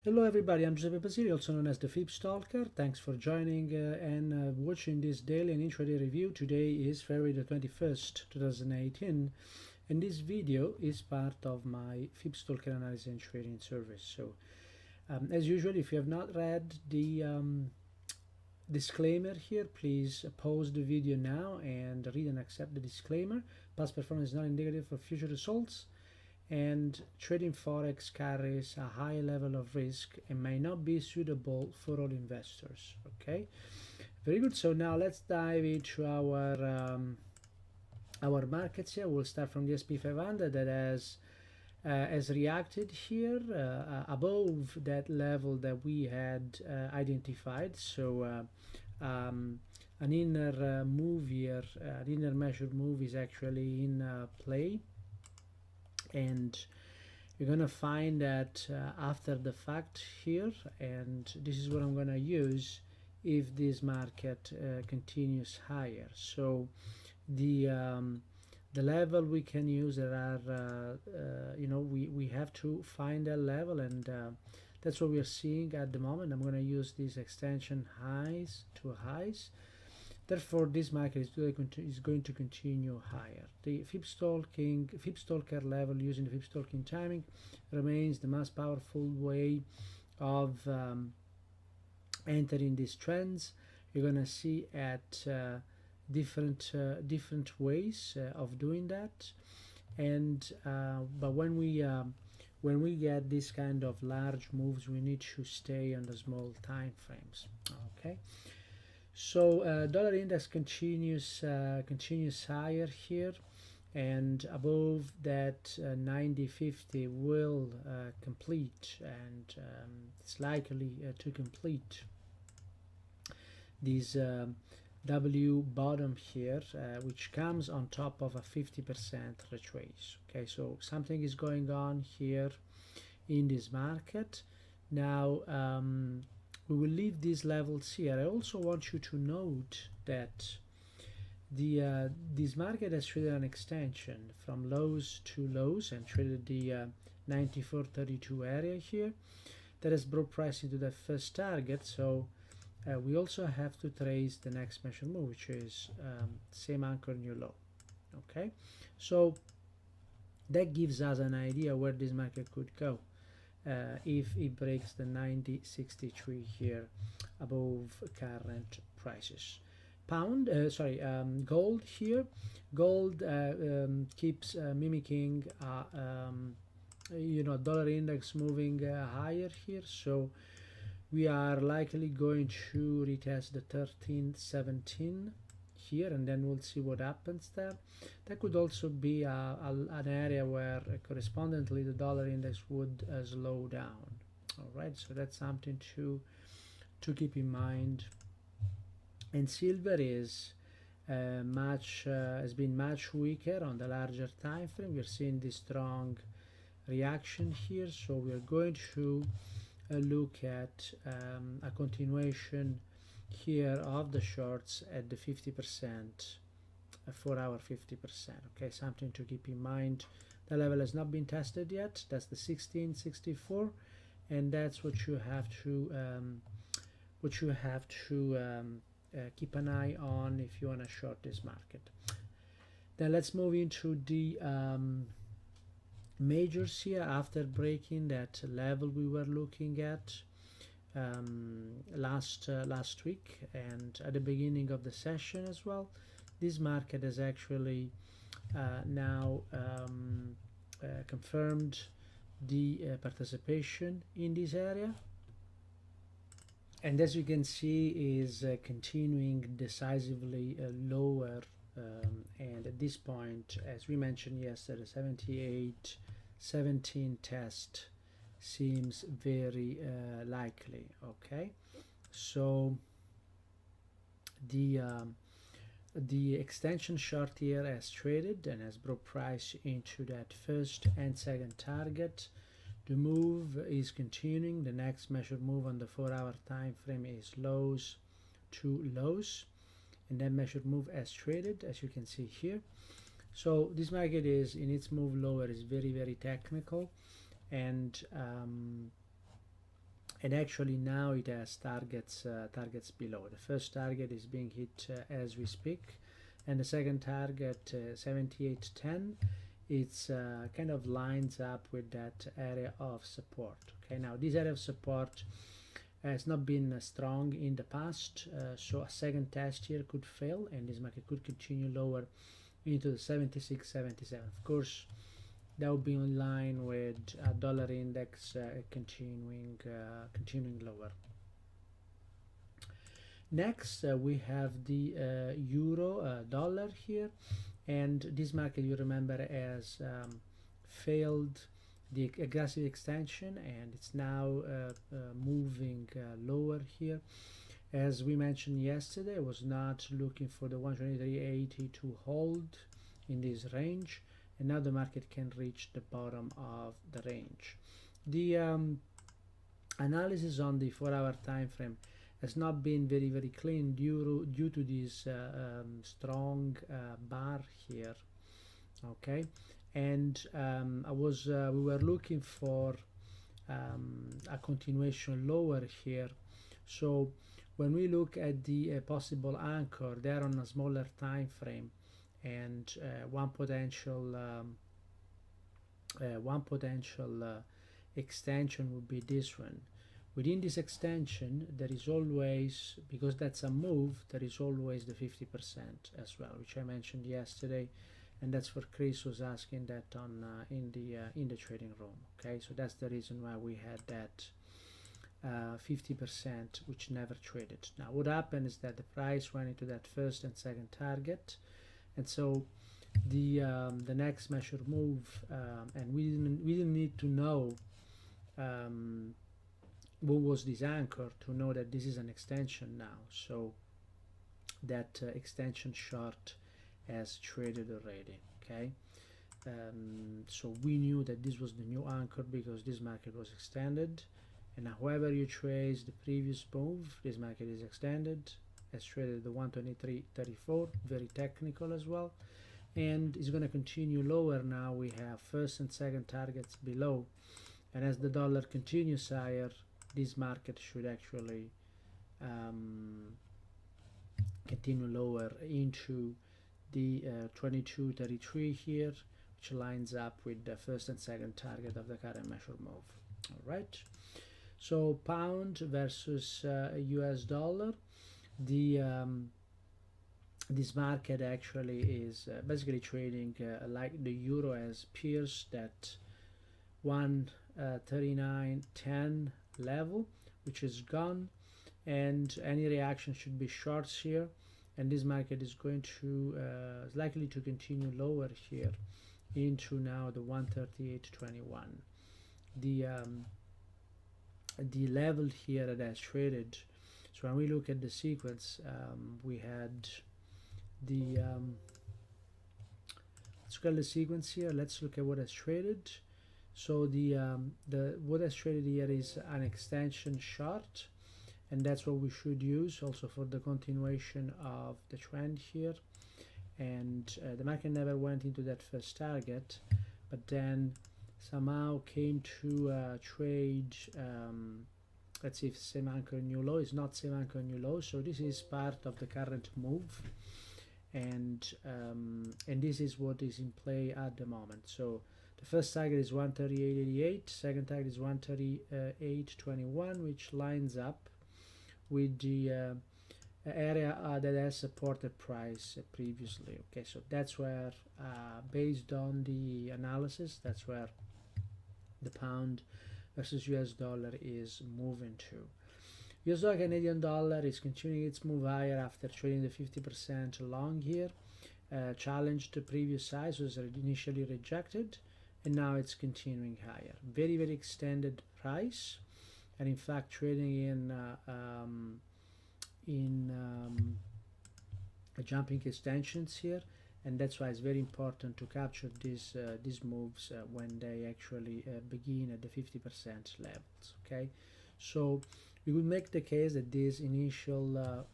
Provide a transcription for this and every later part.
Hello everybody, I'm GBPUSD, also known as the FibStalker. Thanks for joining and watching this daily and intraday review. Today is February the 21st, 2018, and this video is part of my FibStalker analysis and trading service. So, as usual, if you have not read the disclaimer here, please pause the video now and read and accept the disclaimer. Past performance is not indicative for future results, and trading forex carries a high level of risk and may not be suitable for all investors. Okay, very good. So now let's dive into our markets here. We'll start from the SP 500 that has reacted here above that level that we had identified. So an inner move here, an inner measured move is actually in play, and you're gonna find that after the fact here, and this is what I'm gonna use if this market continues higher. So the level we can use, there are we have to find a level, and that's what we are seeing at the moment. I'm going to use these extension highs to highs. Therefore, this market is going to continue higher. The FibStalker level using the FibStalking timing remains the most powerful way of entering these trends. You're gonna see at different ways of doing that, and but when we get this kind of large moves, we need to stay on the small time frames. Okay. So dollar index continues higher here, and above that 90.50 will complete, and it's likely to complete this W bottom here, which comes on top of a 50% retrace. Okay, so something is going on here in this market. Now we will leave these levels here. I also want you to note that this market has traded an extension from lows to lows and traded the 94.32 area here. That has brought price into the first target. So we also have to trace the next measure move, which is same anchor new low. Okay, so that gives us an idea where this market could go. If it breaks the 90.63 here above current prices. Gold here. Gold keeps mimicking dollar index moving higher here, so we are likely going to retest the 1317 here, and then we'll see what happens there. That could also be an area where correspondingly the dollar index would slow down. All right, so that's something to keep in mind. And silver is has been much weaker on the larger time frame. We're seeing this strong reaction here, so we're going to look at a continuation here of the shorts at the 50%, 4 hour 50%. Okay, something to keep in mind. The level has not been tested yet. That's the 1664, and that's what you have to keep an eye on if you want to short this market. Then let's move into the majors here after breaking that level we were looking at last week and at the beginning of the session as well. This market has actually now confirmed the participation in this area, and as you can see is continuing decisively lower, and at this point, as we mentioned yesterday, 78.17 test seems very likely. Okay, so the extension short here has traded and has brought price into that first and second target. The move is continuing. The next measured move on the 4 hour time frame is lows to lows, and then measured move as traded, as you can see here. So this market is in its move lower is very, very technical, and and actually now it has targets below. The first target is being hit as we speak, and the second target 78.10, it's kind of lines up with that area of support. Okay, now this area of support has not been strong in the past, so a second test here could fail and this market could continue lower into the 76.77. Of course, that would be in line with a dollar index continuing lower. Next, we have the euro dollar here, and this market, you remember, has failed the aggressive extension, and it's now moving lower here. As we mentioned yesterday, I was not looking for the 123.80 to hold in this range, and now the market can reach the bottom of the range. The analysis on the 4-hour time frame has not been very clean due to this strong bar here. Okay, and we were looking for a continuation lower here. So when we look at the possible anchor there on a smaller time frame, and one potential extension would be this one. Within this extension, there is always, because that's a move, there is always the 50% as well, which I mentioned yesterday, and that's what Chris was asking that on in the trading room. Okay, so that's the reason why we had that 50% which never traded. Now what happened is that the price went into that first and second target, and so the next measure move, and we didn't need to know what was this anchor to know that this is an extension now. So that extension short has traded already. Okay, so we knew that this was the new anchor because this market was extended, and however you trace the previous move, this market is extended, has traded the 123.34, very technical as well, and is going to continue lower. Now we have first and second targets below, and as the dollar continues higher, this market should actually continue lower into the 22.33 here, which lines up with the first and second target of the current measure move. All right, so pound versus US dollar, the this market actually is basically trading like the euro has pierced that 139.10 level, which is gone, and any reaction should be shorts here, and this market is going to is likely to continue lower here into now the 138.21. The level here that has traded, so when we look at the sequence, we had the let's look at the sequence here. Let's look at what has traded. So the what has traded here is an extension short, and that's what we should use also for the continuation of the trend here. And the market never went into that first target, but then somehow came to trade, let's see if same anchor new low. Is not same anchor new low, so this is part of the current move, and this is what is in play at the moment. So the first target is 138.88, second target is 138.21, which lines up with the area that has supported price previously. Okay, so that's where based on the analysis, that's where the pound versus US dollar is moving to. US dollar Canadian dollar is continuing its move higher after trading the 50% long here, challenged the previous highs, was initially rejected, and now it's continuing higher. Very extended price, and in fact trading in jumping extensions here, and that's why it's very important to capture these moves when they actually begin at the 50% levels. Okay, so we would make the case that this initial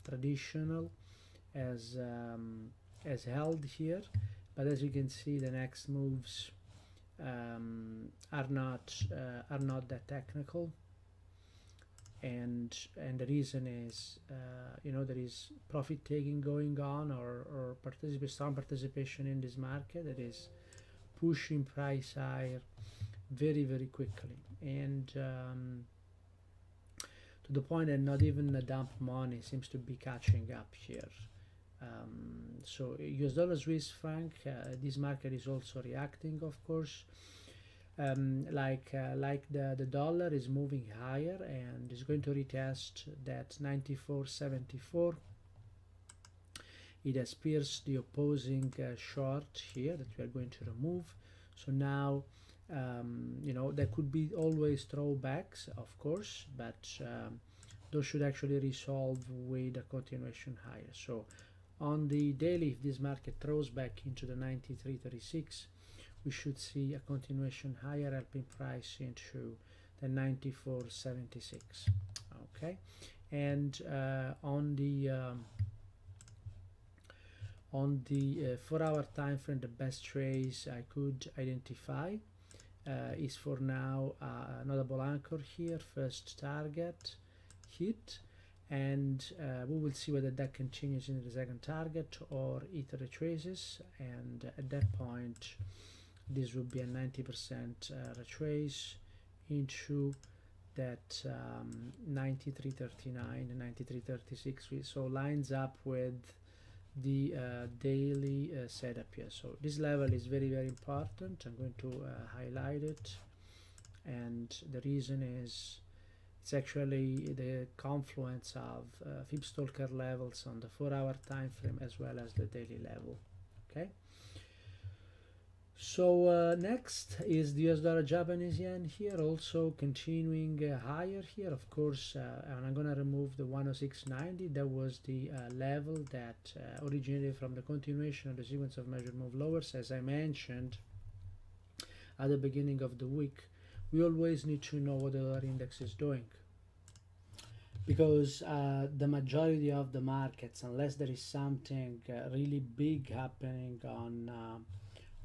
traditional as held here, but as you can see, the next moves are not that technical. the reason is there is profit taking going on, or strong participation in this market that is pushing price higher very very quickly, and to the point that not even the dump money seems to be catching up here. So US dollar Swiss franc, this market is also reacting, of course. Like the dollar is moving higher and is going to retest that 94.74. It has pierced the opposing short here that we are going to remove. So now there could be always throwbacks, of course, but those should actually resolve with a continuation higher. So on the daily, if this market throws back into the 93.36, we should see a continuation higher, helping price into the 94.76. Okay, and on the 4-hour time frame, the best trace I could identify is for now notable anchor here, first target hit, and we will see whether that continues into the second target or it retraces, and at that point this would be a 90% retrace into that 93.39 and 93.36, so lines up with the daily setup here. So this level is very very important. I'm going to highlight it, and the reason is it's actually the confluence of FibStalker levels on the 4-hour time frame as well as the daily level. Okay, so next is the US dollar Japanese yen here, also continuing higher here, of course, and I'm gonna remove the 106.90. that was the level that originated from the continuation of the sequence of measured move lowers. As I mentioned at the beginning of the week, we always need to know what the dollar index is doing, because the majority of the markets, unless there is something really big happening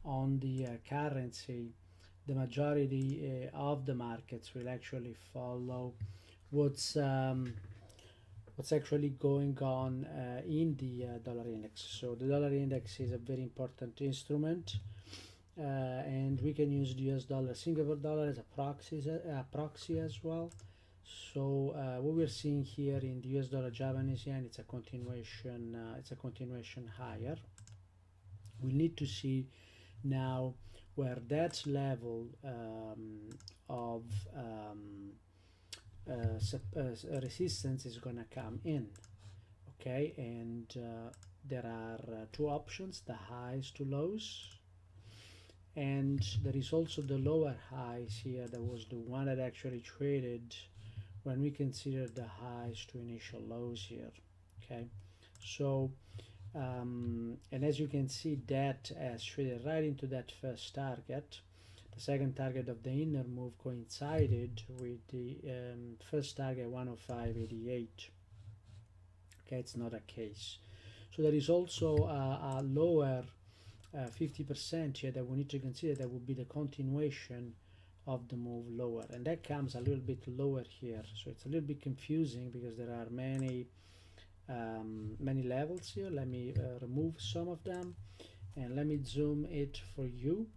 on the currency, the majority of the markets will actually follow what's actually going on in the dollar index. So the dollar index is a very important instrument, and we can use the US dollar, Singapore dollar as a proxy as well. So what we're seeing here in the US dollar Japanese yen, it's a continuation higher. We need to see now where that level of resistance is gonna come in. Okay, and there are two options: the highs to lows, and there is also the lower highs here. That was the one that actually traded when we consider the highs to initial lows here. Okay, so and as you can see, that has traded right into that first target. The second target of the inner move coincided with the first target 105.88. Okay, it's not a case. So there is also a lower 50% here that we need to consider. That would be the continuation of the move lower, and that comes a little bit lower here. So it's a little bit confusing because there are many levels here. Let me remove some of them and let me zoom it for you.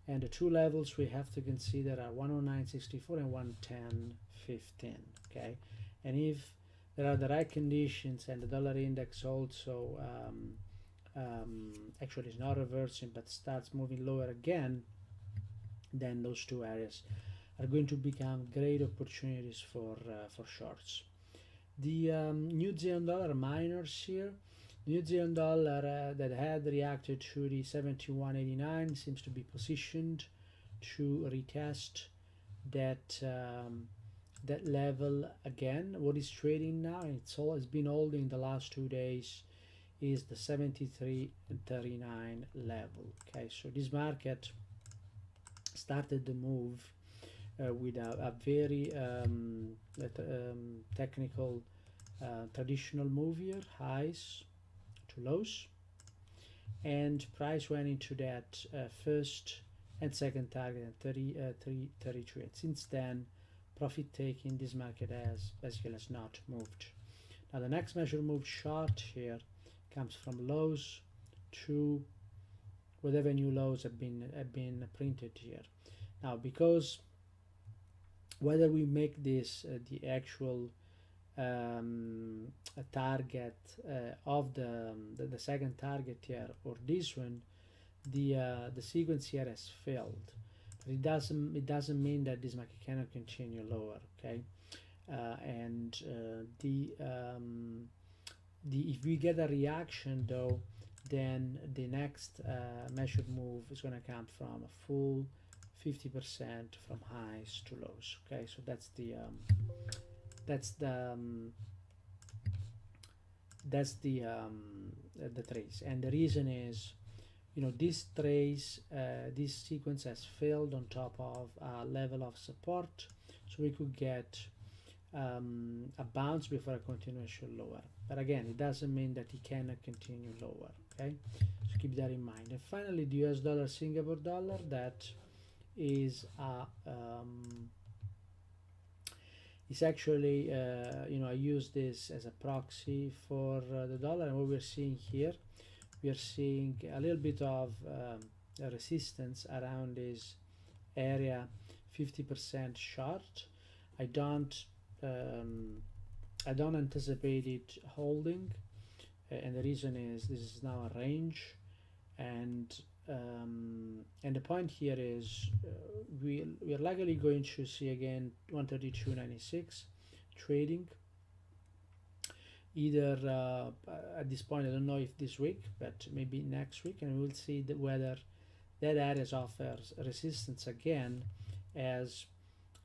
And the two levels we have to consider are 109.64 and 110.15. Okay, and if there are the right conditions and the dollar index also actually is not reversing but starts moving lower again, then those two areas are going to become great opportunities for shorts. The New Zealand dollar miners here, New Zealand dollar that had reacted to the 71.89 seems to be positioned to retest that that level again. What is trading now, and it's been holding the last 2 days, is the 73.39 level. Okay, so this market started the move with a very technical traditional move here, highs to lows, and price went into that first and second target at 33. And since then profit taking, this market has basically has not moved. Now the next measure move chart here comes from lows to whatever new lows have been printed here. Now because whether we make this the actual target of the second target here or this one, the sequence here has failed. But it doesn't mean that this market cannot continue lower. Okay, if we get a reaction though, then the next measured move is going to come from a full 50% from highs to lows. Okay, so that's the trace, and the reason is, you know, this trace, this sequence has failed on top of a level of support, so we could get a bounce before a continuation lower. But again, it doesn't mean that it cannot continue lower. Okay, so keep that in mind. And finally, the US dollar Singapore dollar, that is it's actually you know, I use this as a proxy for the dollar, and what we're seeing here, we are seeing a little bit of resistance around this area 50% short. I don't anticipate it holding, and the reason is this is now a range, and the point here is we are likely going to see again 132.96 trading, either at this point, I don't know if this week, but maybe next week, and we'll see whether that area offers resistance again, as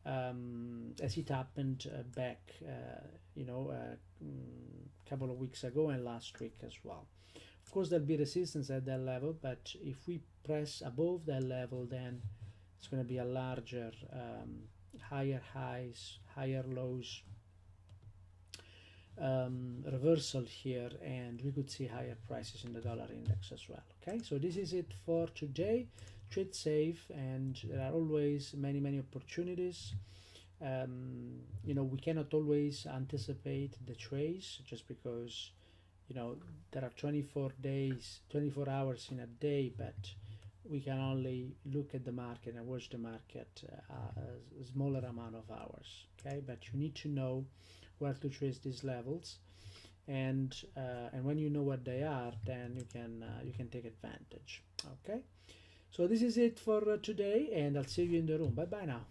it happened back you know, a couple of weeks ago and last week as well. Of course, there'll be resistance at that level, but if we press above that level, then it's going to be a larger higher highs, higher lows reversal here, and we could see higher prices in the dollar index as well. Okay, so this is it for today. Trade safe, and there are always many opportunities. You know, we cannot always anticipate the trades, just because, you know, there are 24 hours in a day, but we can only look at the market and watch the market a smaller amount of hours. Okay, but you need to know where to trace these levels, and when you know what they are, then you can take advantage. Okay, so this is it for today, and I'll see you in the room. Bye bye now.